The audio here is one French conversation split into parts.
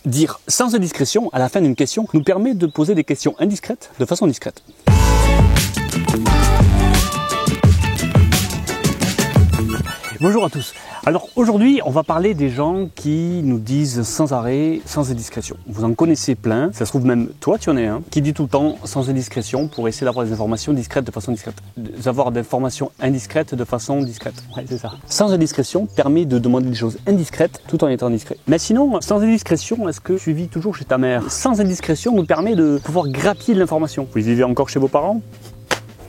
Dire sans indiscrétion à la fin d'une question nous permet de poser des questions indiscrètes de façon discrète. Bonjour à tous. Alors aujourd'hui, on va parler des gens qui nous disent sans arrêt, sans indiscrétion. Vous en connaissez plein, ça se trouve même toi tu en es un, qui dit tout le temps sans indiscrétion pour essayer d'avoir des informations discrètes de façon discrète. D'avoir des informations indiscrètes de façon discrète. Ouais, c'est ça. Sans indiscrétion permet de demander des choses indiscrètes tout en étant discret. Mais sinon, sans indiscrétion, est-ce que tu vis toujours chez ta mère? Sans indiscrétion nous permet de pouvoir grappiller de l'information. Vous vivez encore chez vos parents?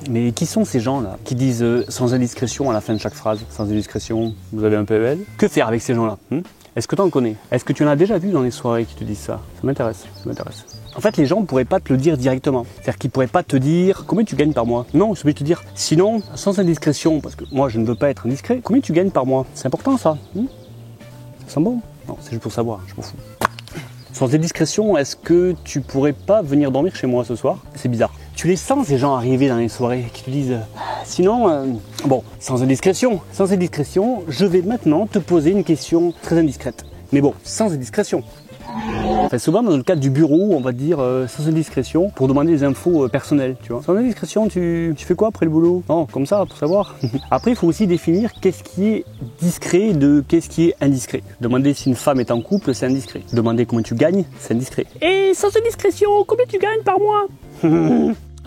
Mais qui sont ces gens-là qui disent sans indiscrétion à la fin de chaque phrase? Sans indiscrétion, vous avez un PEL? Que faire avec ces gens-là? Est-ce que tu en connais? Est-ce que tu en as déjà vu dans les soirées qui te disent ça? Ça m'intéresse, ça m'intéresse. En fait, les gens ne pourraient pas te le dire directement. C'est-à-dire qu'ils ne pourraient pas te dire combien tu gagnes par mois. Non, je vais te dire, sinon, sans indiscrétion, parce que moi je ne veux pas être indiscret, combien tu gagnes par mois? C'est important ça. Ça sent bon? Non, c'est juste pour savoir, je m'en fous. Sans indiscrétion, est-ce que tu pourrais pas venir dormir chez moi ce soir? C'est bizarre. Tu les sens ces gens arriver dans les soirées qui te disent sinon, bon, sans indiscrétion, je vais maintenant te poser une question très indiscrète. Mais bon, sans indiscrétion. Enfin, souvent dans le cadre du bureau, on va dire sans indiscrétion pour demander des infos personnelles, tu vois. Sans indiscrétion, tu fais quoi après le boulot? Non, comme ça, pour savoir. Après, il faut aussi définir qu'est-ce qui est discret de qu'est-ce qui est indiscret. Demander si une femme est en couple, c'est indiscret. Demander comment tu gagnes, c'est indiscret. Et sans indiscrétion, combien tu gagnes par mois?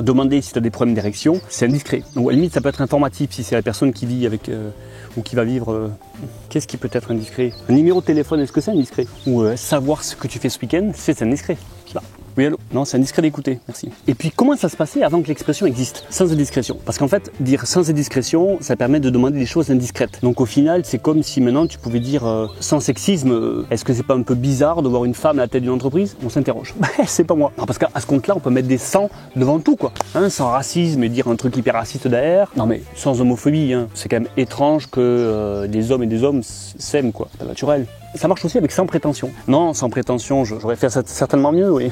Demander si tu as des problèmes d'érection, c'est indiscret. Donc à la limite, ça peut être informatif si c'est la personne qui vit avec ou qui va vivre. Qu'est-ce qui peut être indiscret? Un numéro de téléphone, est-ce que c'est indiscret? Ou savoir ce que tu fais ce week-end, c'est indiscret. Là. Oui, allô? Non, c'est indiscret d'écouter, merci. Et puis, comment ça se passait avant que l'expression existe? Sans indiscrétion. Parce qu'en fait, dire sans indiscrétion, ça permet de demander des choses indiscrètes. Donc au final, c'est comme si maintenant tu pouvais dire sans sexisme, est-ce que c'est pas un peu bizarre de voir une femme à la tête d'une entreprise? On s'interroge. C'est pas moi. Non, parce qu'à ce compte-là, on peut mettre des sans devant tout, quoi. Hein, sans racisme et dire un truc hyper raciste derrière. Non, mais sans homophobie, hein. C'est quand même étrange que des hommes et des hommes s'aiment, quoi. C'est pas naturel. Ça marche aussi avec sans prétention. Non, sans prétention, j'aurais fait ça certainement mieux, oui.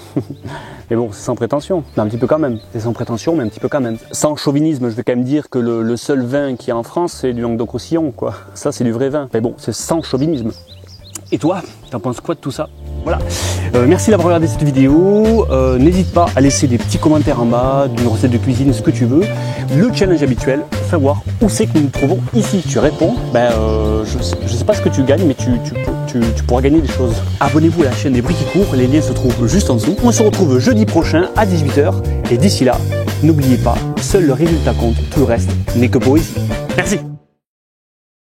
Mais bon, c'est sans prétention. Mais un petit peu quand même. C'est sans prétention, mais un petit peu quand même. Sans chauvinisme, je vais quand même dire que le seul vin qu'il y a en France, c'est du Languedoc-Roussillon, quoi. Ça, c'est du vrai vin. Mais bon, c'est sans chauvinisme. Et toi, t'en penses quoi de tout ça? Voilà. Merci d'avoir regardé cette vidéo. N'hésite pas à laisser des petits commentaires en bas, d'une recette de cuisine, ce que tu veux. Le challenge habituel, savoir où c'est que nous nous trouvons ici. Tu réponds, je sais pas ce que tu gagnes, mais tu pourras gagner des choses. Abonnez-vous à la chaîne des Bris qui courent, les liens se trouvent juste en dessous. On se retrouve jeudi prochain à 18 h. Et d'ici là, n'oubliez pas, seul le résultat compte, tout le reste n'est que poésie. Merci.